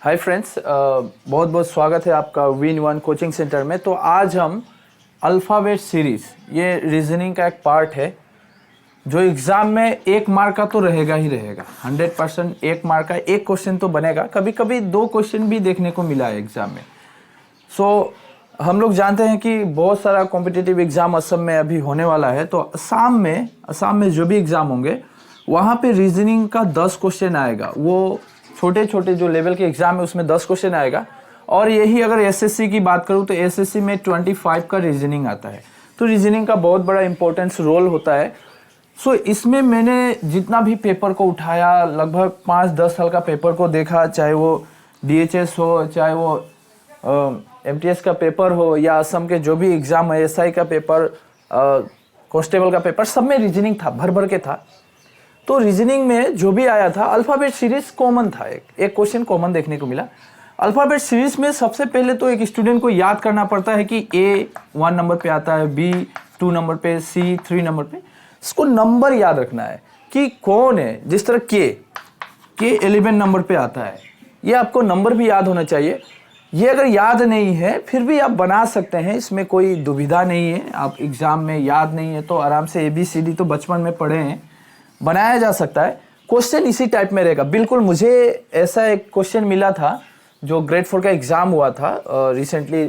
Hi friends, बहुत बहुत स्वागत है आपका विन वन कोचिंग सेंटर में। तो आज हम अल्फ़ाबेट सीरीज़, ये रीजनिंग का एक पार्ट है जो एग्ज़ाम में 1 मार्क का तो रहेगा ही रहेगा। 100% 1 मार्क का एक क्वेश्चन तो बनेगा। कभी कभी 2 क्वेश्चन भी देखने को मिला है एग्ज़ाम में। हम लोग जानते हैं कि बहुत सारा कॉम्पिटिटिव एग्ज़ाम असम में अभी होने वाला है। तो असम में जो भी एग्ज़ाम होंगे वहाँ पे रीजनिंग का 10 क्वेश्चन आएगा। वो छोटे छोटे जो लेवल के एग्ज़ाम है उसमें 10 क्वेश्चन आएगा। और यही अगर एसएससी की बात करूँ तो एसएससी में 25 का रीजनिंग आता है। तो रीजनिंग का बहुत बड़ा इंपॉर्टेंस रोल होता है। इसमें मैंने जितना भी पेपर को उठाया, लगभग 5-10 साल का पेपर को देखा, चाहे वो डीएचएस हो, चाहे वो एमटीएस का पेपर हो, या असम के जो भी एग्ज़ाम है, एसआई का पेपर, कांस्टेबल का पेपर, सब में रीजनिंग था, भर भर के था। तो रीजनिंग में जो भी आया था, अल्फ़ाबेट सीरीज कॉमन था। एक क्वेश्चन कॉमन देखने को मिला। अल्फ़ाबेट सीरीज में सबसे पहले तो एक स्टूडेंट को याद करना पड़ता है कि ए 1 नंबर पे आता है, बी 2 नंबर पे, सी 3 नंबर पे। इसको नंबर याद रखना है कि कौन है। जिस तरह के 11 नंबर पे आता है, ये आपको नंबर भी याद होना चाहिए। ये अगर याद नहीं है फिर भी आप बना सकते हैं, इसमें कोई दुविधा नहीं है। आप एग्ज़ाम में याद नहीं है तो आराम से ABCD तो बचपन में पढ़े हैं, बनाया जा सकता है। क्वेश्चन इसी टाइप में रहेगा बिल्कुल। मुझे ऐसा एक क्वेश्चन मिला था जो ग्रेड 4 का एग्ज़ाम हुआ था रिसेंटली।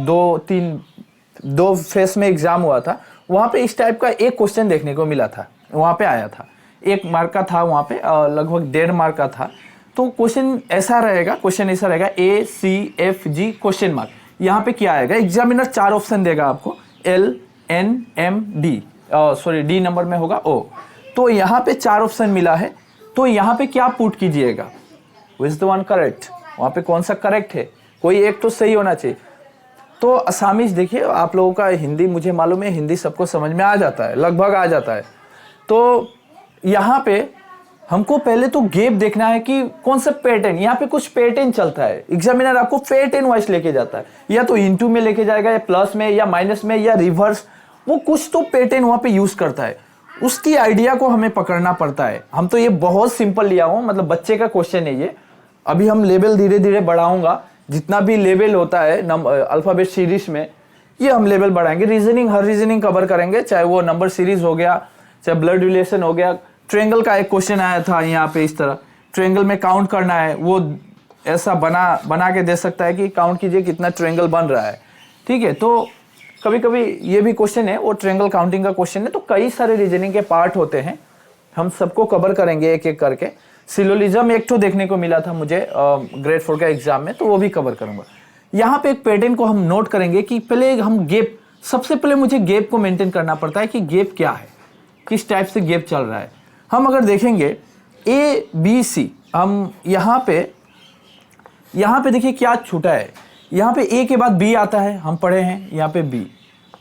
2 फेस में एग्ज़ाम हुआ था। वहाँ पे इस टाइप का एक क्वेश्चन देखने को मिला था, वहाँ पे आया था। 1 मार्क का था, वहाँ पे लगभग 1.5 मार्क का था। तो क्वेश्चन ऐसा रहेगा ACFG क्वेश्चन मार्क। यहाँ पे क्या आएगा, एग्जामिनर 4 ऑप्शन देगा आपको, LNMD, डी नंबर में होगा O। तो यहाँ पे 4 ऑप्शन मिला है। तो यहाँ पे क्या पुट कीजिएगा, विच द वन करेक्ट, वहाँ पे कौन सा करेक्ट है, कोई एक तो सही होना चाहिए। तो असामीज देखिए, आप लोगों का हिंदी मुझे मालूम है, हिंदी सबको समझ में आ जाता है, लगभग आ जाता है। तो यहाँ पे हमको पहले तो गैप देखना है कि कौन सा पैटर्न, यहाँ पे कुछ पैटर्न चलता है। एग्जामिनर आपको पैटर्न वाइज लेके जाता है, या तो इनटू में लेके जाएगा, या प्लस में, या माइनस में, या रिवर्स। वो कुछ तो पैटर्न वहाँ पे यूज करता है, उसकी आइडिया को हमें पकड़ना पड़ता है। हम तो ये बहुत सिंपल लिया हूँ, मतलब बच्चे का क्वेश्चन है ये। अभी हम लेवल धीरे धीरे बढ़ाऊंगा, जितना भी लेवल होता है अल्फाबेट सीरीज में, ये हम लेवल बढ़ाएंगे। रीजनिंग, हर रीजनिंग कवर करेंगे, चाहे वो नंबर सीरीज हो गया, चाहे ब्लड रिलेशन हो गया। ट्रायंगल का एक क्वेश्चन आया था यहाँ पे, इस तरह ट्रायंगल में काउंट करना है, वो ऐसा बना के दे सकता है कि काउंट कीजिए कितना ट्रायंगल बन रहा है। ठीक है, तो कभी कभी ये भी क्वेश्चन है, वो ट्रायंगल काउंटिंग का क्वेश्चन है। तो कई सारे रीजनिंग के पार्ट होते हैं, हम सबको कवर करेंगे एक एक करके। सिलोजिज्म एक तो देखने को मिला था मुझे ग्रेड 4 का एग्जाम में, तो वो भी कवर करूंगा। यहाँ पे एक पैटर्न को हम नोट करेंगे कि पहले हम गैप, सबसे पहले मुझे गैप को मेंटेन करना पड़ता है कि गैप क्या है, किस टाइप से गैप चल रहा है। हम अगर देखेंगे ABC, हम यहाँ पे देखिए क्या छूटा है। यहाँ पे A के बाद B आता है, हम पढ़े हैं यहाँ पे B।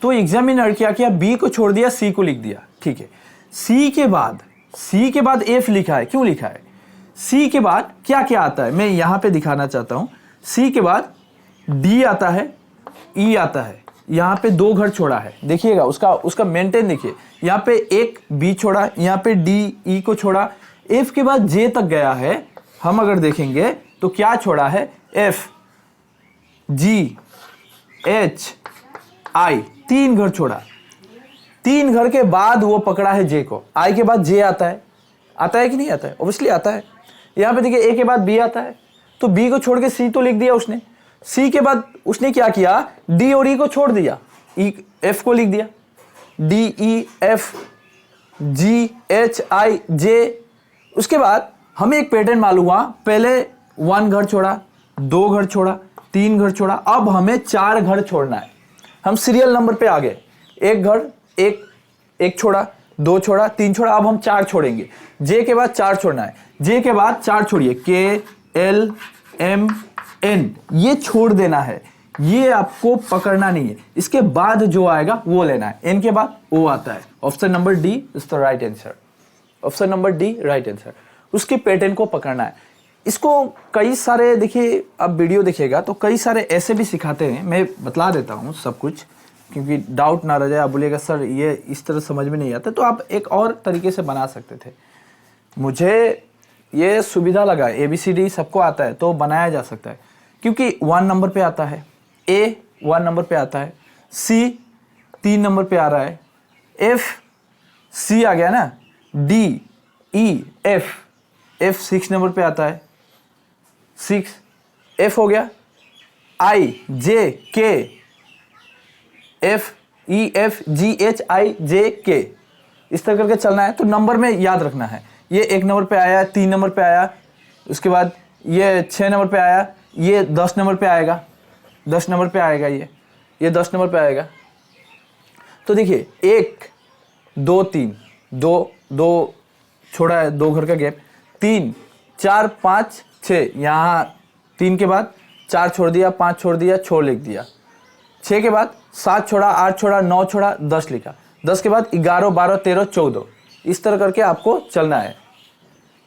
तो एग्जामिनर क्या किया, B को छोड़ दिया, C को लिख दिया। ठीक है, C के बाद F लिखा है, क्यों लिखा है? C के बाद क्या क्या आता है, मैं यहाँ पे दिखाना चाहता हूँ। C के बाद D आता है, E आता है, यहाँ पे 2 घर छोड़ा है, देखिएगा उसका मेंटेन देखिए। यहाँ पे एक B छोड़ा, यहाँ पे D E को छोड़ा, F के बाद J तक गया है। हम अगर देखेंगे तो क्या छोड़ा है, F G H I, 3 घर छोड़ा। 3 घर के बाद वो पकड़ा है J को। I के बाद J आता है कि नहीं आता है? ऑब्वियसली आता है। यहाँ पे देखिए A के बाद B आता है, तो B को छोड़ के C तो लिख दिया उसने। C के बाद उसने क्या किया, D और E को छोड़ दिया, F को लिख दिया, D E F G H I J। उसके बाद हमें एक पैटर्न मालूम हुआ, पहले 1 घर छोड़ा, 2 घर छोड़ा, 3 घर छोड़ा, अब हमें 4 घर छोड़ना है। हम सीरियल नंबर पे आ गए, 1 घर, एक छोड़ा, 2 छोड़ा, 3 छोड़ा, अब हम 4 छोड़ेंगे। J के बाद 4 छोड़ना है, J के बाद 4 छोड़िए, K L M N, ये छोड़ देना है, ये आपको पकड़ना नहीं है। इसके बाद जो आएगा वो लेना है। N के बाद O आता है। Option number D is the right answer. Option number D right answer. उसके पैटर्न को पकड़ना है। इसको कई सारे, देखिए अब वीडियो देखिएगा तो कई सारे ऐसे भी सिखाते हैं, मैं बतला देता हूँ सब कुछ, क्योंकि डाउट ना रह जाए। आप बोलिएगा सर ये इस तरह समझ में नहीं आता, तो आप एक और तरीके से बना सकते थे। मुझे ये सुविधा लगा है, ABCD सबको आता है तो बनाया जा सकता है, क्योंकि 1 नंबर पे आता है, A 1 नंबर पे आता है, C 3 नंबर पे आ रहा है, F C आ गया ना, D E F 6 नंबर पे आता है, 6 F हो गया, I J K F E F G H I J K, इस तरह करके चलना है। तो नंबर में याद रखना है, ये 1 नंबर पे आया, 3 नंबर पे आया, उसके बाद ये 6 नंबर पे आया, ये 10 नंबर पे आएगा, 10 नंबर पे आएगा, ये 10 नंबर पे आएगा। तो देखिए 1 2 3 2 छोड़ा है, 2 घर का गैप, 3 4 5 6, यहाँ 3 के बाद 4 छोड़ दिया, 5 छोड़ दिया, 6 लिख दिया, 6 के बाद 7 छोड़ा, 8 छोड़ा, 9 छोड़ा, 10 लिखा, 10 के बाद 11 12 13 14, इस तरह करके आपको चलना है।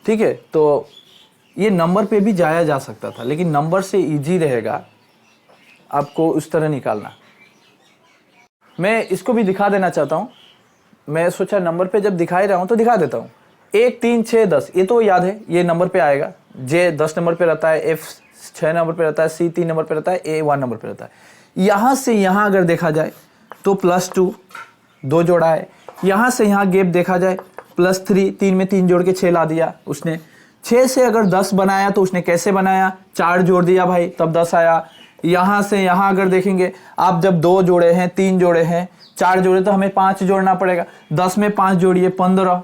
ठीक है, तो ये नंबर पे भी जाया जा सकता था, लेकिन नंबर से इजी रहेगा आपको उस तरह निकालना। मैं इसको भी दिखा देना चाहता हूँ, मैं सोचा नंबर पे जब दिखा ही रहा हूँ तो दिखा देता हूँ। 1 3 6 10, ये तो याद है, ये नंबर पे आएगा, J 10 नंबर पे रहता है, F 6 नंबर पे रहता है, C 3 नंबर पे रहता है, A 1 नंबर पे रहता है। यहाँ से यहाँ अगर देखा जाए तो +2 2 जोड़ा है, यहाँ से यहाँ गैप देखा जाए +3 3 में 3 जोड़ के 6 ला दिया उसने। 6 से अगर 10 बनाया तो उसने कैसे बनाया, 4 जोड़ दिया भाई तब 10 आया। यहाँ से यहाँ अगर देखेंगे आप, जब 2 जोड़े हैं, 3 जोड़े हैं, 4 जोड़े तो हमें 5 जोड़ना पड़ेगा। 10 में 5 जोड़िए 15,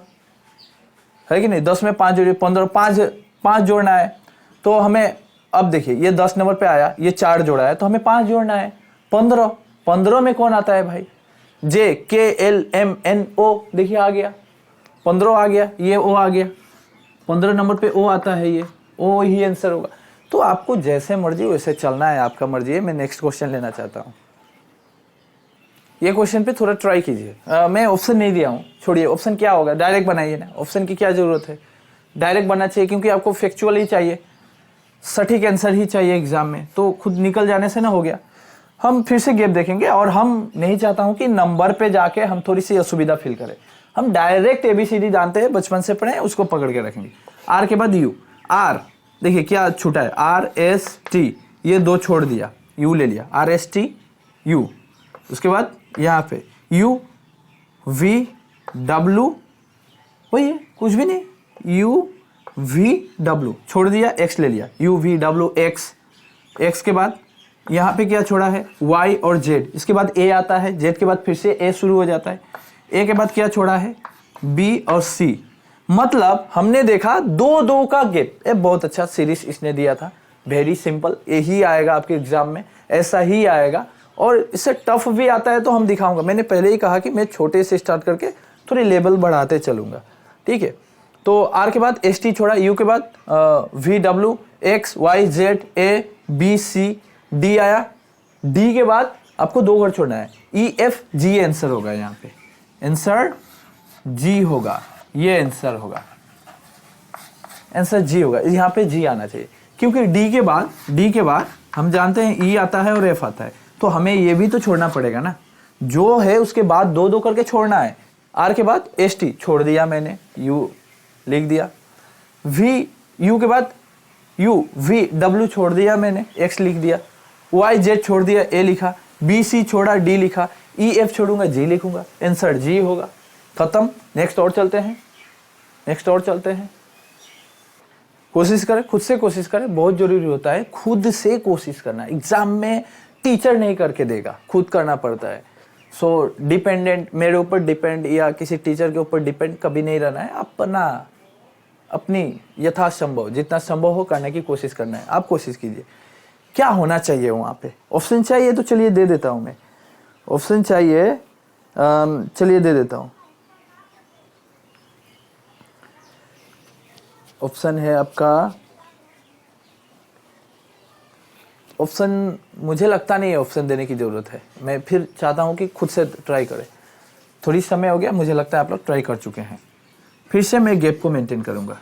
है कि नहीं, 10 में 5 जोड़िए 15, 5 जोड़ना है। तो हमें अब देखिए ये 10 नंबर पे आया, ये 4 जोड़ा है तो हमें 5 जोड़ना है, 15 में कौन आता है भाई, J K L M N O, देखिए आ गया 15 आ गया, ये O आ गया, 15 नंबर पे O आता है, ये O ही आंसर होगा। तो आपको जैसे मर्जी वैसे चलना है, आपका मर्जी है। मैं नेक्स्ट क्वेश्चन लेना चाहता हूँ, ये क्वेश्चन पे थोड़ा ट्राई कीजिए। मैं ऑप्शन नहीं दिया हूँ, छोड़िए ऑप्शन क्या होगा, डायरेक्ट बनाइए ना, ऑप्शन की क्या जरूरत है, डायरेक्ट बनना चाहिए, क्योंकि आपको फैक्चुअल ही चाहिए, सटीक आंसर ही चाहिए एग्जाम में, तो खुद निकल जाने से ना हो गया। हम फिर से गैप देखेंगे, और हम नहीं चाहता हूं कि नंबर पे जाके हम थोड़ी सी असुविधा फील करें। हम डायरेक्ट ABCD जानते हैं, बचपन से पढ़े, उसको पकड़ के रखेंगे। R के बाद U, R देखिए क्या छूटा है, R S T, ये 2 छोड़ दिया, U ले लिया, R S T U, उसके बाद यहाँ पे U V W, वही है कुछ भी नहीं, U V W छोड़ दिया, X ले लिया, U V W X, X के बाद यहाँ पे क्या छोड़ा है, Y और Z, इसके बाद A आता है, Z के बाद फिर से A शुरू हो जाता है, A के बाद क्या छोड़ा है, B और C। मतलब हमने देखा 2 का गैप, बहुत अच्छा सीरीज इसने दिया था, वेरी सिंपल, यही आएगा आपके एग्जाम में, ऐसा ही आएगा, और इससे टफ भी आता है तो हम दिखाऊंगा। मैंने पहले ही कहा कि मैं छोटे से स्टार्ट करके थोड़ी लेवल बढ़ाते चलूंगा, ठीक है। तो R के बाद ST छोड़ा, U के बाद VW X Y Z A B C D आया, D के बाद आपको 2 घर छोड़ना है, E F G आंसर होगा, यहाँ पे आंसर G होगा, ये आंसर होगा, आंसर G होगा, यहाँ पे G आना चाहिए, क्योंकि D के बाद हम जानते हैं E आता है और F आता है, तो हमें ये भी तो छोड़ना पड़ेगा ना, जो है उसके बाद 2 करके छोड़ना है। R के बाद ST छोड़ दिया मैंने, U लिख दिया, U के बाद U V W छोड़ दिया मैंने, X लिख दिया, Y Z छोड़ दिया, A लिखा, B C छोड़ा, D लिखा, E F छोड़ूंगा, G लिखूंगा, आंसर G होगा, खत्म। नेक्स्ट और चलते हैं, कोशिश करें, खुद से कोशिश करें, बहुत जरूरी होता है खुद से कोशिश करना। एग्जाम में टीचर नहीं करके देगा, खुद करना पड़ता है। सो डिपेंडेंट, मेरे ऊपर डिपेंड या किसी टीचर के ऊपर डिपेंड कभी नहीं रहना है, अपनी यथासंभव जितना संभव हो करने की कोशिश करना है। आप कोशिश कीजिए। क्या होना चाहिए वहाँ पे, ऑप्शन चाहिए तो चलिए दे देता हूँ मैं, ऑप्शन चाहिए, चलिए दे देता हूँ। ऑप्शन है आपका, ऑप्शन मुझे लगता नहीं है ऑप्शन देने की ज़रूरत है, मैं फिर चाहता हूँ कि खुद से ट्राई करें। थोड़ी समय हो गया, मुझे लगता है आप लोग ट्राई कर चुके हैं। फिर से मैं गैप को मेंटेन करूँगा।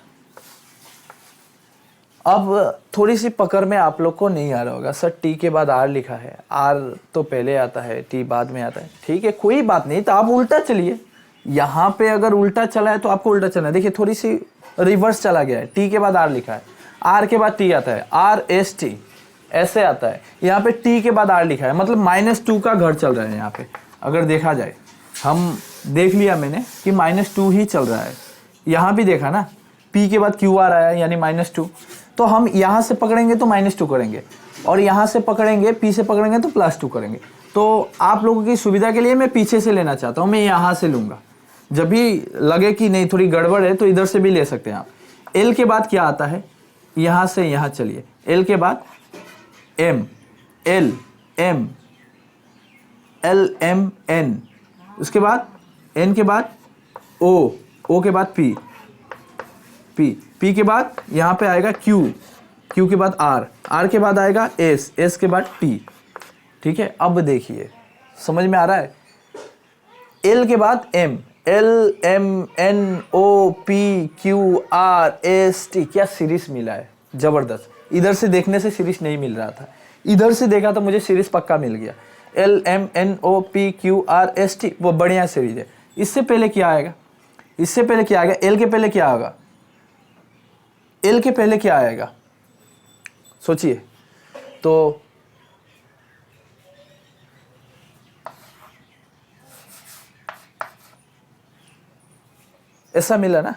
अब थोड़ी सी पकड़ में आप लोग को नहीं आ रहा होगा, सर टी के बाद आर लिखा है, आर तो पहले आता है, टी बाद में आता है, ठीक है कोई बात नहीं, तो आप उल्टा चलिए, यहाँ पे अगर उल्टा चला है तो आपको उल्टा चलना है। देखिए थोड़ी सी रिवर्स चला गया है, टी के बाद आर लिखा है, आर के बाद टी आता है, आर एस टी ऐसे आता है। यहाँ पे टी के बाद आर लिखा है, मतलब -2 का घर चल रहा है यहाँ पे। अगर देखा जाए, हम देख लिया मैंने कि -2 ही चल रहा है। यहाँ भी देखा ना, पी के बाद क्यू आर आया यानी -2, तो हम यहाँ से पकड़ेंगे तो -2 करेंगे, और यहाँ से पकड़ेंगे, पी से पकड़ेंगे तो +2 करेंगे। तो आप लोगों की सुविधा के लिए मैं पीछे से लेना चाहता हूँ, मैं यहाँ से लूँगा। जब भी लगे कि नहीं थोड़ी गड़बड़ है तो इधर से भी ले सकते हैं आप। एल के बाद क्या आता है, यहाँ से यहाँ चलिए, एल के बाद M, L M, L M N, उसके बाद एन के बाद ओ, ओ के बाद पी, पी, पी के बाद यहाँ पे आएगा क्यू, क्यू के बाद आर, आर के बाद आएगा एस, एस के बाद टी। ठीक है, अब देखिए समझ में आ रहा है। एल के बाद M, L M N O P Q R S T, क्या सीरीज मिला है, जबरदस्त। इधर से देखने से सीरीज नहीं मिल रहा था, इधर से देखा तो मुझे सीरीज पक्का मिल गया। L M N O P Q R S T, वो बढ़िया सीरीज है। इससे पहले क्या आएगा, इससे पहले क्या आएगा, एल के पहले क्या होगा, एल के पहले क्या आएगा, सोचिए। तो ऐसा मिला ना,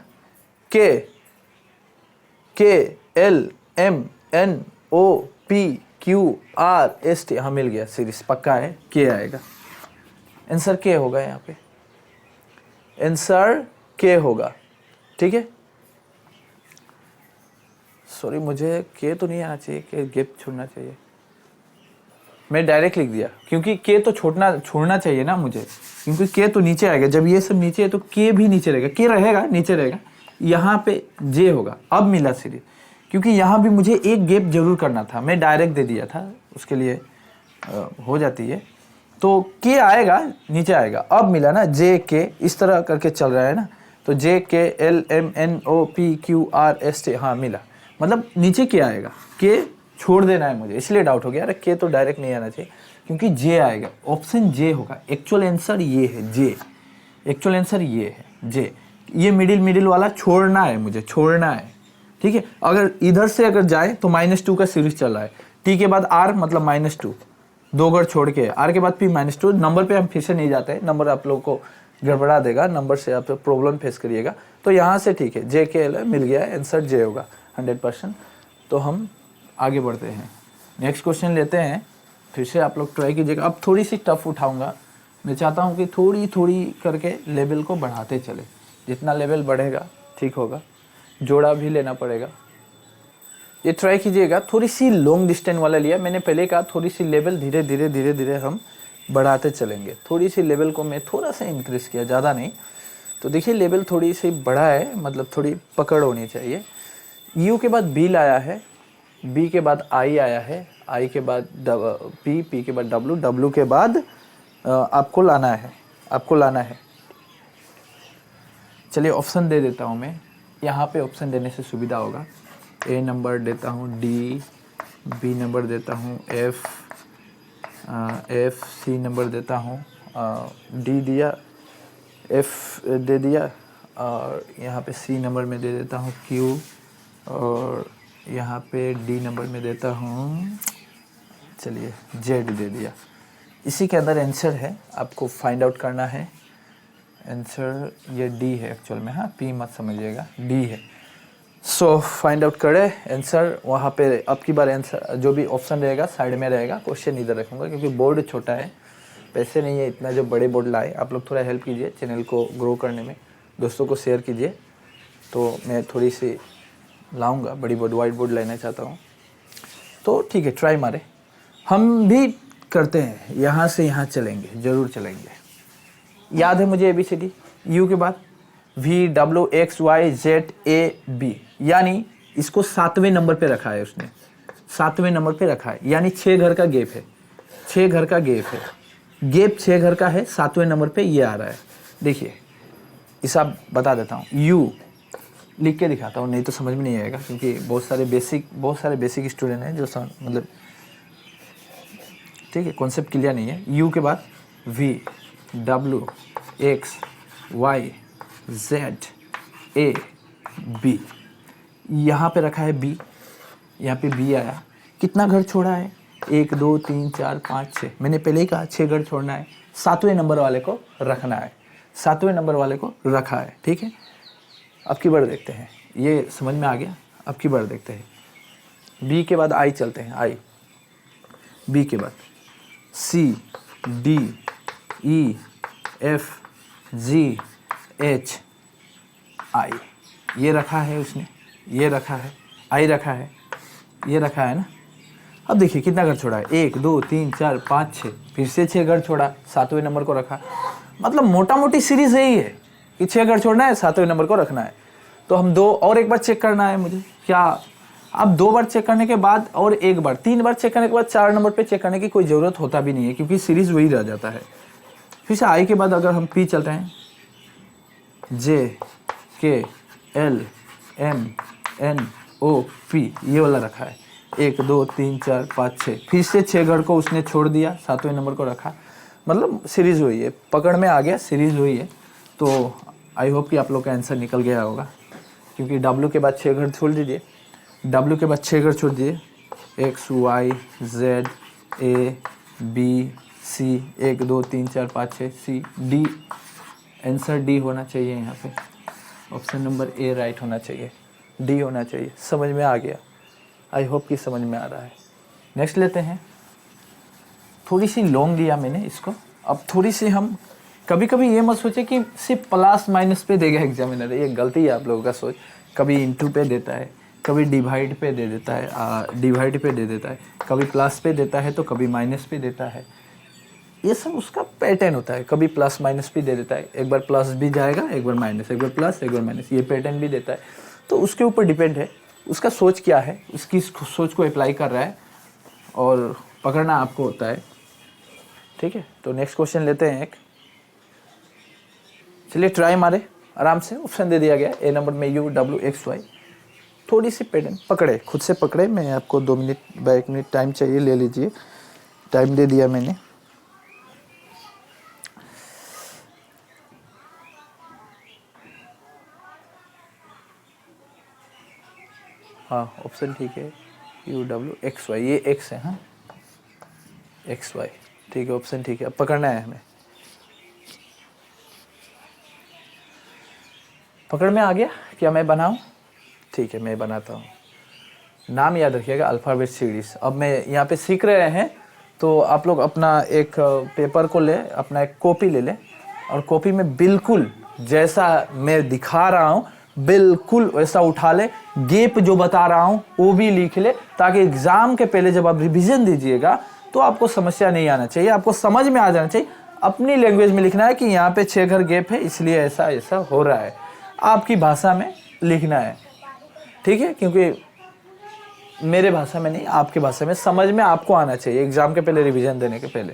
K, K L M N O P Q R S T, हाँ मिल गया, सीरीज पक्का है, के आएगा। आंसर के होगा यहाँ पे, आंसर के होगा। ठीक है, सॉरी मुझे के तो नहीं आना चाहिए, के गैप छोड़ना चाहिए, मैं डायरेक्ट लिख दिया, क्योंकि के तो छोड़ना चाहिए ना मुझे, क्योंकि के तो नीचे आएगा। जब ये सब नीचे है तो के भी नीचे रहेगा, के रहेगा नीचे रहेगा, यहाँ पे जे होगा। अब मिला सीरीज, क्योंकि यहाँ भी मुझे एक गैप जरूर करना था, मैं डायरेक्ट दे दिया था, उसके लिए हो जाती है। तो के आएगा नीचे आएगा। अब मिला ना जे के, इस तरह करके चल रहा है ना, तो J K L M N O P Q R S T, हाँ मिला, मतलब नीचे के आएगा, के छोड़ देना है मुझे, इसलिए डाउट हो गया। अरे के तो डायरेक्ट नहीं आना चाहिए, क्योंकि जे आएगा, ऑप्शन जे होगा। एक्चुअल आंसर ये है जे, एक्चुअल आंसर ये है जे। ये मिडिल वाला छोड़ना है मुझे, छोड़ना है। ठीक है, अगर इधर से अगर जाए तो -2 का सीरीज चल रहा है, टी के बाद आर मतलब -2, 2 घर छोड़ के, आर के बाद पी -2। नंबर पे हम फिर से नहीं जाते हैं, नंबर आप लोग को गड़बड़ा देगा, नंबर से आप प्रॉब्लम फेस करिएगा। तो यहाँ से ठीक है, जे के एल मिल गया है, आंसर जे होगा 100%। तो हम आगे बढ़ते हैं, नेक्स्ट क्वेश्चन लेते हैं। फिर से आप लोग ट्राई कीजिएगा। अब थोड़ी सी टफ उठाऊंगा, मैं चाहता हूँ कि थोड़ी थोड़ी करके लेवल को बढ़ाते चले, जितना लेवल बढ़ेगा ठीक होगा। जोड़ा भी लेना पड़ेगा, ये ट्राई कीजिएगा। थोड़ी सी लॉन्ग डिस्टेंस वाला लिया मैंने, पहले कहा थोड़ी सी लेवल धीरे धीरे हम बढ़ाते चलेंगे। थोड़ी सी लेवल को मैं थोड़ा सा इंक्रीज़ किया, ज़्यादा नहीं। तो देखिए लेवल थोड़ी सी बढ़ा है, मतलब थोड़ी पकड़ होनी चाहिए। यू के बाद बी लाया है, बी के बाद आई आया है, आई के बाद पी, पी के बाद डब्लू, डब्लू के बाद आपको लाना है, आपको लाना है। चलिए ऑप्शन दे देता हूँ मैं, यहाँ पे ऑप्शन देने से सुविधा होगा। ए नंबर देता हूँ डी, बी नंबर देता हूँ एफ, एफ सी नंबर देता हूँ, डी दिया, एफ दे दिया, और यहाँ पे सी नंबर में दे देता हूँ क्यू, और यहाँ पे डी नंबर में देता हूँ, चलिए जेड दे दिया। इसी के अंदर आंसर है, आपको फाइंड आउट करना है। आंसर ये डी है एक्चुअल में, हाँ पी मत समझिएगा, डी है। सो फाइंड आउट करें आंसर वहाँ पे। अब की बार आंसर जो भी ऑप्शन रहेगा साइड में रहेगा, क्वेश्चन इधर रखूँगा, क्योंकि बोर्ड छोटा है, पैसे नहीं है इतना जो बड़े बोर्ड लाए। आप लोग थोड़ा हेल्प कीजिए चैनल को ग्रो करने में, दोस्तों को शेयर कीजिए। तो मैं थोड़ी सी लाऊंगा, बड़ी बोर्ड वाइट बोर्ड लेना चाहता हूँ। तो ठीक है, ट्राई मारे, हम भी करते हैं, यहाँ से यहाँ चलेंगे, ज़रूर चलेंगे। याद है मुझे ABCD, यू के बाद VWXYZ AB, यानी इसको 7वें नंबर पे रखा है उसने, 7वें नंबर पे रखा है, यानी 6 घर का गैप है, 6 घर का गैप है, गैप 6 घर का है, 7वें नंबर पे ये आ रहा है। देखिए हिसाब बता देता हूँ, यू लिख के दिखाता हूँ, नहीं तो समझ में नहीं आएगा, क्योंकि बहुत सारे बेसिक स्टूडेंट हैं जो मतलब ठीक है कॉन्सेप्ट क्लियर नहीं है। यू के बाद VWXYZ Y Z A B, यहाँ पे रखा है बी, यहाँ पे बी आया, कितना घर छोड़ा है 1 2 3 4 5 6, मैंने पहले ही कहा 6 घर छोड़ना है, 7वें नंबर वाले को रखना है, 7वें नंबर वाले को रखा है, ठीक है। अब की बार देखते हैं, ये समझ में आ गया। अब की बार देखते हैं, बी के बाद आई चलते हैं, आई, बी के बाद C D E F G H I, ये रखा है उसने, ये रखा है, आई रखा है, ये रखा है ना। अब देखिए कितना घर छोड़ा है 1 2 3 4 5 6, फिर से 6 घर छोड़ा, 7वें नंबर को रखा। मतलब मोटा मोटी सीरीज यही है कि 6 घर छोड़ना है, 7वें नंबर को रखना है। तो हम दो और एक बार चेक करना है मुझे, क्या अब 2 बार चेक करने के बाद और एक बार 3 बार चेक करने के बाद 4 नंबर पे चेक करने की कोई ज़रूरत होता भी नहीं है, क्योंकि सीरीज वही रह जाता है। फिर से आई के बाद अगर हम पी चलते हैं, J K L M N O P, ये वाला रखा है 1 2 3 4 5 6, फिर से 6 घर को उसने छोड़ दिया, 7वें नंबर को रखा। मतलब सीरीज हुई है, पकड़ में आ गया, सीरीज हुई है। तो आई होप कि आप लोग का आंसर निकल गया होगा, क्योंकि डब्ल्यू के बाद 6 घर छोड़ दीजिए, डब्ल्यू के बाद 6 घर छोड़ दीजिए, X Y Z A B C, 1 2 3 4 5 6 C D, answer D होना चाहिए। यहाँ पे ऑप्शन नंबर ए राइट होना चाहिए, डी होना चाहिए। समझ में आ गया? आई होप कि समझ में आ रहा है। नेक्स्ट लेते हैं, थोड़ी सी लॉन्ग लिया मैंने इसको। अब थोड़ी सी हम, कभी कभी ये मत सोचे कि सिर्फ प्लस माइनस पे देगा एग्जामिनर, ये गलती है आप लोगों का सोच। कभी इंटू पे देता है, कभी डिवाइड पे दे देता है, डिवाइड पे दे देता है, कभी प्लस पे देता है तो कभी माइनस पे देता है। ये सब उसका पैटर्न होता है, कभी प्लस माइनस भी दे देता है, एक बार प्लस भी जाएगा, एक बार माइनस, एक बार प्लस, एक बार माइनस, ये पैटर्न भी देता है। तो उसके ऊपर डिपेंड है उसका सोच क्या है, उसकी सोच को अप्लाई कर रहा है और पकड़ना आपको होता है, ठीक है। तो नेक्स्ट क्वेश्चन लेते हैं एक, चलिए ट्राई मारे आराम से। ऑप्शन दे दिया गया ए नंबर में यू डब्ल्यू एक्स वाई, थोड़ी सी पैटर्न पकड़े, खुद से पकड़े। मैं आपको 2 मिनट व 1 मिनट टाइम चाहिए, ले लीजिए, टाइम दे दिया मैंने। हाँ ऑप्शन ठीक है, यू डब्ल्यू एक्स वाई, ये एक्स है, हाँ एक्स वाई, ठीक है ऑप्शन ठीक है। अब पकड़ना है हमें, पकड़ में आ गया क्या? मैं बनाऊं? ठीक है मैं बनाता हूँ। नाम याद रखिएगा, अल्फ़ाबेट सीरीज। अब मैं यहाँ पे सीख रहे हैं, तो आप लोग अपना एक पेपर को ले, अपना एक कॉपी ले लें, और कॉपी में बिल्कुल जैसा मैं दिखा रहा हूँ बिल्कुल वैसा उठा ले, गैप जो बता रहा हूँ वो भी लिख ले, ताकि एग्ज़ाम के पहले जब आप रिवीजन दीजिएगा तो आपको समस्या नहीं आना चाहिए, आपको समझ में आ जाना चाहिए। अपनी लैंग्वेज में लिखना है कि यहाँ पे 6 घर गैप है, इसलिए ऐसा ऐसा हो रहा है, आपकी भाषा में लिखना है, ठीक है। क्योंकि मेरे भाषा में नहीं, आपकी भाषा में समझ में आपको आना चाहिए एग्ज़ाम के पहले, रिवीजन देने के पहले।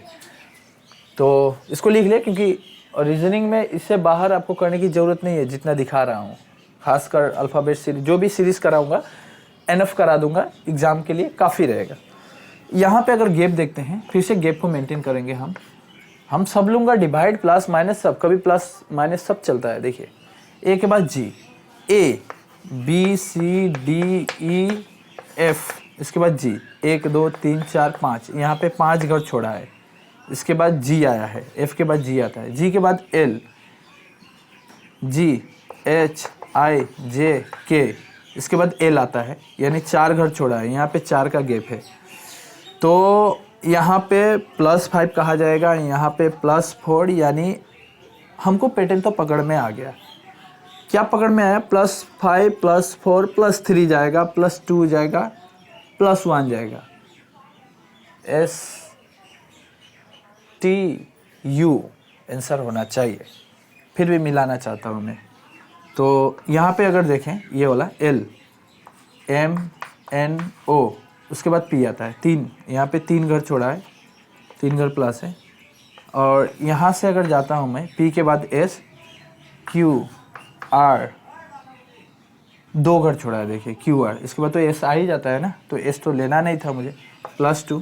तो इसको लिख ले, क्योंकि रीजनिंग में इससे बाहर आपको करने की ज़रूरत नहीं है जितना दिखा रहा हूँ। खासकर अल्फ़ाबेट सीरीज, जो भी सीरीज़ कराऊंगा एनफ करा दूंगा, एग्ज़ाम के लिए काफ़ी रहेगा। यहाँ पे अगर गैप देखते हैं, फिर से गैप को मेंटेन करेंगे हम सब लूँगा, डिवाइड प्लस माइनस सब, कभी प्लस माइनस सब चलता है। देखिए ए के बाद G, A B C D E F, इसके बाद जी, 1 2 3 4 5, यहाँ पे 5 घर छोड़ा है। इसके बाद जी आया है, एफ के बाद जी आता है, जी के बाद एल, जी एच आई जे के, इसके बाद एल आता है, यानी 4 घर छोड़ा है, यहाँ पे 4 का गैप है। तो यहाँ पे +5 कहा जाएगा, यहाँ पे +4, यानी हमको पैटर्न तो पकड़ में आ गया। क्या पकड़ में आया? +5 +4 +3 जाएगा, +2 जाएगा, +1 जाएगा, एस टी यू आंसर होना चाहिए। फिर भी मिलाना चाहता हूँ मैं, तो यहाँ पे अगर देखें ये वाला एल एम एन ओ, उसके बाद पी आता है, 3, यहाँ पे 3 घर छोड़ा है, 3 घर प्लस है। और यहाँ से अगर जाता हूँ मैं, पी के बाद एस क्यू आर, 2 घर छोड़ा है, देखिए क्यू आर, इसके बाद तो एस आ ही जाता है ना, तो एस तो लेना नहीं था मुझे, +2,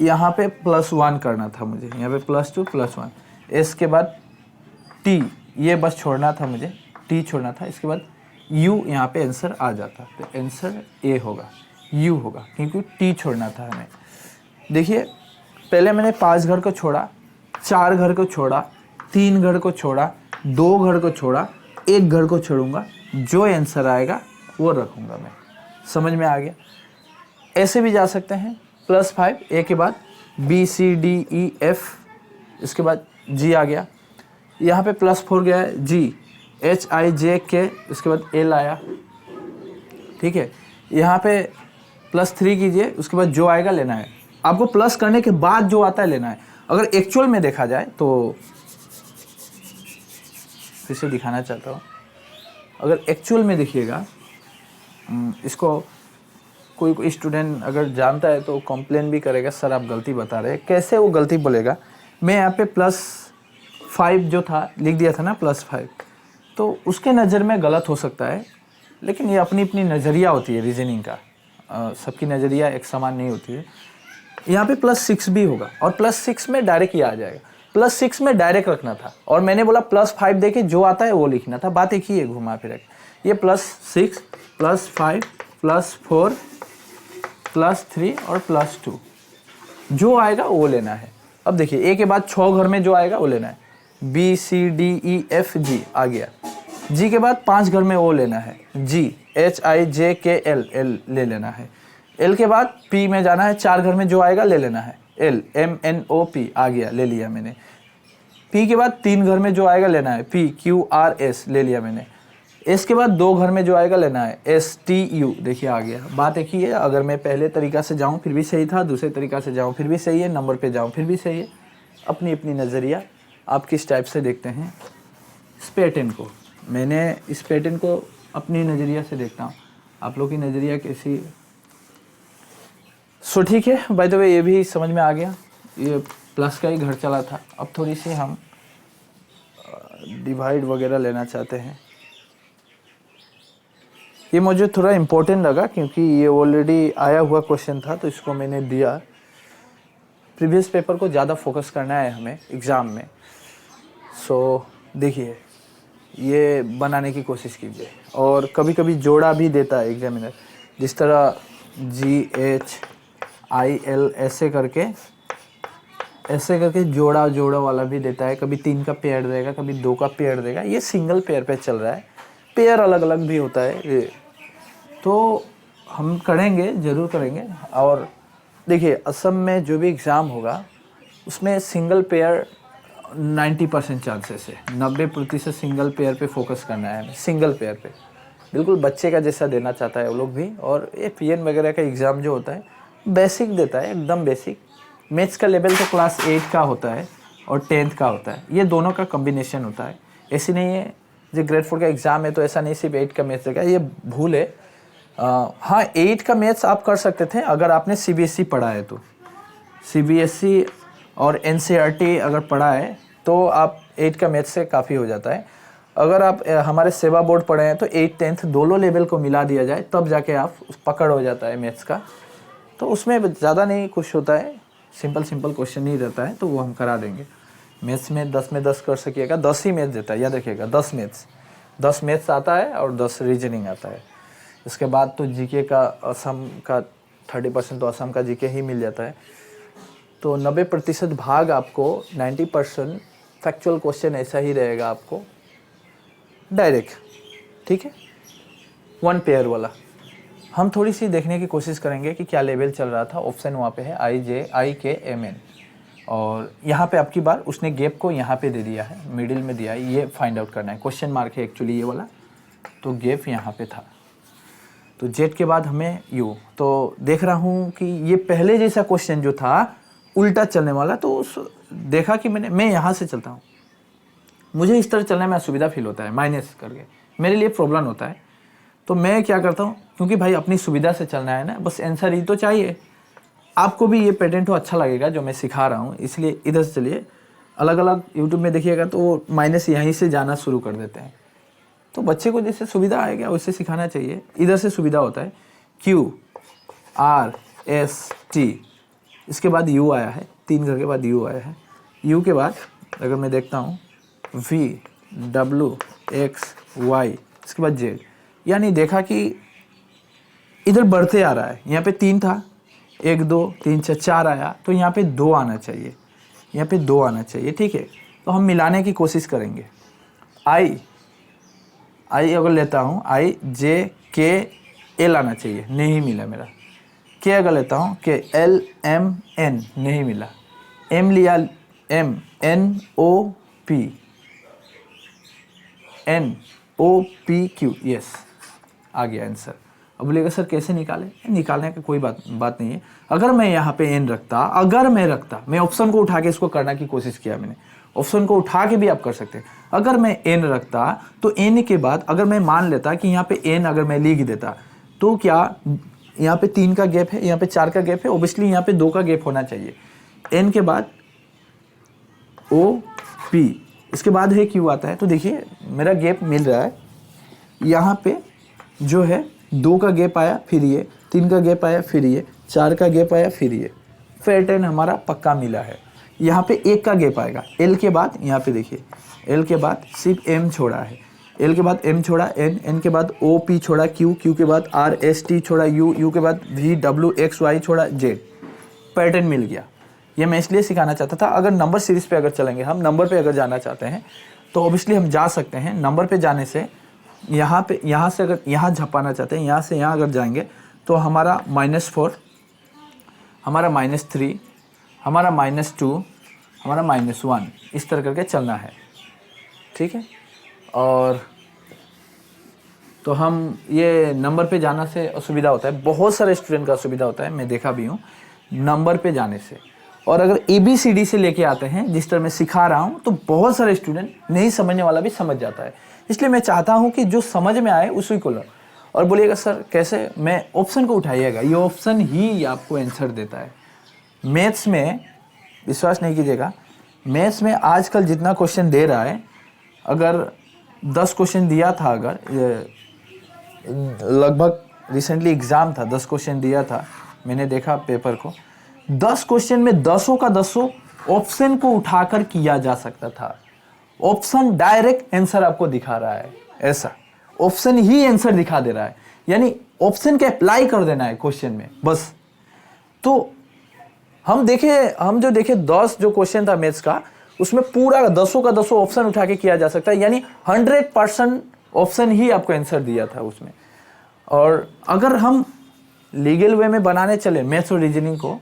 यहाँ पे +1 करना था मुझे, यहाँ पे +2 +1, एस के बाद टी ये बस छोड़ना था मुझे, टी छोड़ना था, इसके बाद यू यहाँ पे आंसर आ जाता, तो आंसर ए होगा, यू होगा, क्योंकि टी छोड़ना था हमें। देखिए पहले मैंने 5 घर को छोड़ा, 4 घर को छोड़ा, 3 घर को छोड़ा, 2 घर को छोड़ा, 1 घर को छोड़ूंगा, जो आंसर आएगा वो रखूँगा मैं। समझ में आ गया? ऐसे भी जा सकते हैं, +5 ए के बाद B C D E F, इसके बाद जी आ गया, यहाँ पे +4 गया है जी, एच आई जे के, उसके बाद एल आया, ठीक है। यहाँ पे +3 कीजिए, उसके बाद जो आएगा लेना है आपको, प्लस करने के बाद जो आता है लेना है। अगर एक्चुअल में देखा जाए तो फिर से दिखाना चाहता हूँ, अगर एक्चुअल में देखिएगा, इसको कोई स्टूडेंट अगर जानता है तो कंप्लेन भी करेगा, सर आप गलती बता रहे हैं। कैसे वो गलती बोलेगा? मैं यहाँ पे +5 जो था लिख दिया था ना, +5, तो उसके नज़र में गलत हो सकता है, लेकिन ये अपनी अपनी नज़रिया होती है रीजनिंग का, सबकी नज़रिया एक समान नहीं होती है। यहाँ पे +6 भी होगा, और +6 में डायरेक्ट ये आ जाएगा, +6 में डायरेक्ट रखना था, और मैंने बोला +5 देके जो आता है वो लिखना था, बात एक ही है घुमा फिर। ये +6 +5 +4 +3 और +2, जो आएगा वो लेना है। अब देखिए ए के बाद 6 घर में जो आएगा वो लेना है, B C D E F G आ गया, जी के बाद 5 घर में वो लेना है, जी एच आई जे के एल, एल ले लेना है, एल के बाद पी में जाना है, 4 घर में जो आएगा ले लेना है, L M N O P आ गया, ले लिया मैंने। पी के बाद 3 घर में जो आएगा लेना है, पी क्यू आर एस ले लिया मैंने। एस के बाद 2 घर में जो आएगा लेना है, एस टी यू, देखिए आ गया। बात एक ही है, अगर मैं पहले तरीका से जाऊं फिर भी सही था, दूसरे तरीका से जाऊं फिर भी सही है, नंबर पे जाऊं फिर भी सही है। अपनी अपनी नज़रिया आप किस टाइप से देखते हैं। इस पैटर्न को, मैंने इस पैटर्न को अपनी नज़रिया से देखता हूँ, आप लोग की नज़रिया कैसी? सो ठीक है, बाय द वे ये भी समझ में आ गया, ये प्लस का ही घर चला था। अब थोड़ी सी हम डिवाइड वगैरह लेना चाहते हैं। ये मुझे थोड़ा इम्पोर्टेंट लगा क्योंकि ये ऑलरेडी आया हुआ क्वेश्चन था, तो इसको मैंने दिया। प्रीवियस पेपर को ज़्यादा फोकस करना है हमें एग्ज़ाम में। सो देखिए ये बनाने की कोशिश कीजिए, और कभी कभी जोड़ा भी देता है एग्जामिनर, जिस तरह GHIL ऐसे करके जोड़ा वाला भी देता है। कभी 3 का पेयर देगा, कभी 2 का पेयर देगा। ये सिंगल पेयर पे चल रहा है, पेयर अलग अलग भी होता है, तो हम करेंगे, ज़रूर करेंगे। और देखिए असम में जो भी एग्ज़ाम होगा उसमें सिंगल पेयर 90% चांसेस है, 90% सिंगल पेयर पे फोकस करना है, सिंगल पेयर पे, बिल्कुल बच्चे का जैसा देना चाहता है वो लोग भी। और ये PN वगैरह का एग्ज़ाम जो होता है बेसिक देता है, एकदम बेसिक। मैथ्स का लेवल तो क्लास 8 का होता है और 10th का होता है, ये दोनों का कम्बिनेशन होता है। ऐसी नहीं है जो ग्रेड 4 का एग्ज़ाम है तो ऐसा नहीं सिर्फ 8 का मैथ्स देगा, ये भूल है। हाँ 8 का मैथ्स आप कर सकते थे अगर आपने CBSE पढ़ा है तो, CBSE और NCERT अगर पढ़ा है तो आप 8 का मैथ्स से काफ़ी हो जाता है। अगर आप हमारे सेवा बोर्ड पढ़े हैं तो 8 10th दोनों लेवल को मिला दिया जाए तब जाके आप पकड़ हो जाता है मैथ्स का। तो उसमें ज़्यादा नहीं कुछ होता है, सिंपल क्वेश्चन नहीं रहता है, तो वो हम करा देंगे। मैथ्स में 10 में 10 कर सकिएगा, 10 ही मैथ्स देता है, याद रखिएगा 10 मैथ्स आता है और 10 रीजनिंग आता है। इसके बाद तो जीके का असम का 30% तो असम का जीके ही मिल जाता है। तो 90% भाग आपको 90% फैक्चुअल क्वेश्चन ऐसा ही रहेगा आपको डायरेक्ट, ठीक है, 1 पेयर वाला। हम थोड़ी सी देखने की कोशिश करेंगे कि क्या लेवल चल रहा था। ऑप्शन वहाँ पे है IJIKMN, और यहाँ पे आपकी बार उसने गैप को यहाँ पे दे दिया है, मिडिल में दिया है, ये फाइंड आउट करना है। क्वेश्चन मार्क है एक्चुअली ये वाला, तो गैप यहाँ पे था। तो जेड के बाद हमें यू, तो देख रहा हूँ कि ये पहले जैसा क्वेश्चन जो था उल्टा चलने वाला, तो देखा कि मैं यहाँ से चलता हूँ, मुझे इस तरह चलने में असुविधा फील होता है, माइनस करके मेरे लिए प्रॉब्लम होता है। तो मैं क्या करता हूँ, क्योंकि भाई अपनी सुविधा से चलना है ना, बस आंसर ही तो चाहिए। आपको भी ये पैटर्न तो अच्छा लगेगा जो मैं सिखा रहा हूँ, इसलिए इधर से चलिए। अलग अलग यूट्यूब में देखिएगा तो माइनस यहीं से जाना शुरू कर देते हैं, तो बच्चे को जैसे सुविधा आएगा वैसे सिखाना चाहिए। इधर से सुविधा होता है, QRST, इसके बाद U आया है, 3 घर के बाद U आया है। U के बाद अगर मैं देखता हूँ V, WXY, इसके बाद Z। यानी देखा कि इधर बढ़ते आ रहा है, यहाँ पे 3 था, 1 2 3 4 आया, तो यहाँ पे 2 आना चाहिए, यहाँ पे 2 आना चाहिए, ठीक है। तो हम मिलाने की कोशिश करेंगे। I अगर लेता हूँ, IJKL आना चाहिए, नहीं मिला मेरा। K अगर लेता हूँ, KLMN, नहीं मिला। M लिया, NOPQ, यस, आ गया आंसर। अब बोलेगा सर कैसे निकाले? निकालने का कोई बात नहीं है। अगर मैं यहाँ पे n रखता, मैं ऑप्शन को उठा के इसको करने की कोशिश किया मैंने, ऑप्शन को उठा के भी आप कर सकते हैं। अगर मैं n रखता तो n के बाद अगर मैं मान लेता कि यहाँ पे n अगर मैं लिख देता, तो क्या यहाँ पे 3 का गैप है, यहाँ पे 4 का गैप है, ओबियसली यहाँ पे 2 का गैप होना चाहिए। n के बाद OP, इसके बाद है Q आता है। तो देखिए मेरा गैप मिल रहा है, यहाँ पे जो है 2 का गैप आया, फिर ये 3 का गैप आया, फिर ये 4 का गैप आया, फिर ये पैटर्न हमारा पक्का मिला है। यहाँ पे 1 का गैप आएगा, L के बाद यहाँ पे देखिए, L के बाद सिर्फ M छोड़ा है, L के बाद M छोड़ा, N के बाद OP छोड़ा, Q के बाद RST छोड़ा, U के बाद VWXY छोड़ा, Z। पैटर्न मिल गया। ये मैं इसलिए सिखाना चाहता था। अगर नंबर सीरीज पे अगर चलेंगे, हम नंबर पे अगर जाना चाहते हैं तो ऑब्वियसली हम जा सकते हैं। नंबर पे जाने से यहाँ से अगर यहाँ झपाना चाहते हैं, यहाँ से यहाँ अगर जाएंगे तो हमारा -4, हमारा -3, हमारा -2, हमारा -1, इस तरह करके चलना है, ठीक है। और तो हम ये नंबर पे जाना से असुविधा होता है, बहुत सारे स्टूडेंट का असुविधा होता है, मैं देखा भी हूँ नंबर पे जाने से। और अगर ABCD से लेके आते हैं, जिस तरह मैं सिखा रहा हूँ, तो बहुत सारे स्टूडेंट नहीं समझने वाला भी समझ जाता है। इसलिए मैं चाहता हूँ कि जो समझ में आए उसी को लो। और बोलिएगा सर कैसे? मैं ऑप्शन को उठाइएगा, ये ऑप्शन ही आपको आंसर देता है। मैथ्स में विश्वास नहीं कीजिएगा, मैथ्स में आजकल जितना क्वेश्चन दे रहा है, अगर 10 क्वेश्चन दिया था, अगर लगभग रिसेंटली एग्ज़ाम था, 10 क्वेश्चन दिया था, मैंने देखा पेपर को, 10 क्वेश्चन में 10 का 10 ऑप्शन को उठाकर किया जा सकता था। ऑप्शन डायरेक्ट आंसर आपको दिखा रहा है, ऐसा ऑप्शन ही आंसर दिखा दे रहा है, यानी ऑप्शन के अप्लाई कर देना है क्वेश्चन में बस। तो हम जो देखे 10 जो क्वेश्चन था मैथ्स का, उसमें पूरा 10 का 10 ऑप्शन उठा के किया जा सकता है, यानी 100% ऑप्शन ही आपको आंसर दिया था उसमें। और अगर हम लीगल वे में बनाने चले मैथ्स और रीजनिंग को,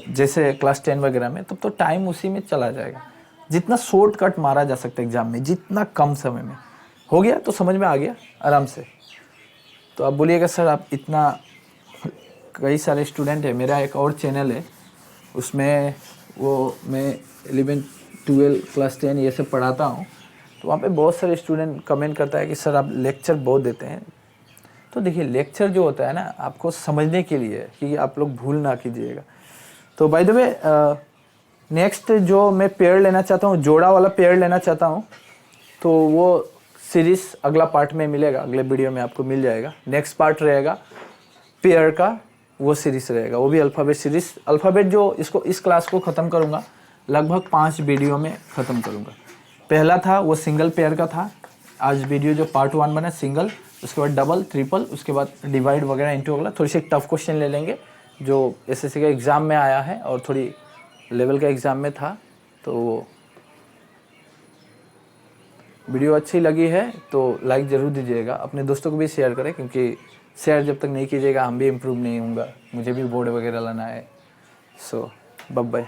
जैसे क्लास 10 वगैरह में, तब तो टाइम उसी में चला जाएगा। जितना शॉर्टकट मारा जा सकता है एग्जाम में, जितना कम समय में हो गया, तो समझ में आ गया आराम से। तो आप बोलिएगा सर आप इतना, कई सारे स्टूडेंट है, मेरा एक और चैनल है, उसमें वो मैं 11 12 क्लास 10 ये सब पढ़ाता हूँ, तो वहाँ पे बहुत सारे स्टूडेंट कमेंट करता है कि सर आप लेक्चर बहुत देते हैं। तो देखिए लेक्चर जो होता है ना, आपको समझने के लिए, कि आप लोग भूल ना कीजिएगा। तो बाय द वे नेक्स्ट जो मैं पेयर लेना चाहता हूँ, जोड़ा वाला पेयर लेना चाहता हूँ, तो वो सीरीज़ अगला पार्ट में मिलेगा, अगले वीडियो में आपको मिल जाएगा। नेक्स्ट पार्ट रहेगा पेयर का, वो सीरीज़ रहेगा, वो भी अल्फ़ाबेट सीरीज़। अल्फ़ाबेट जो इस क्लास को ख़त्म करूँगा, लगभग 5 वीडियो में ख़त्म करूँगा। पहला था वो सिंगल पेयर का था, आज वीडियो जो पार्ट 1 बना सिंगल, उसके बाद डबल, ट्रिपल, उसके बाद डिवाइड वगैरह इंटू वगैरह। थोड़ी सी टफ क्वेश्चन ले लेंगे जो SSC का एग्ज़ाम में आया है और थोड़ी लेवल का एग्ज़ाम में था। तो वीडियो अच्छी लगी है तो लाइक ज़रूर दीजिएगा, अपने दोस्तों को भी शेयर करें, क्योंकि शेयर जब तक नहीं कीजिएगा हम भी इम्प्रूव नहीं होंगे, मुझे भी बोर्ड वगैरह लाना है। सो बाय बाय।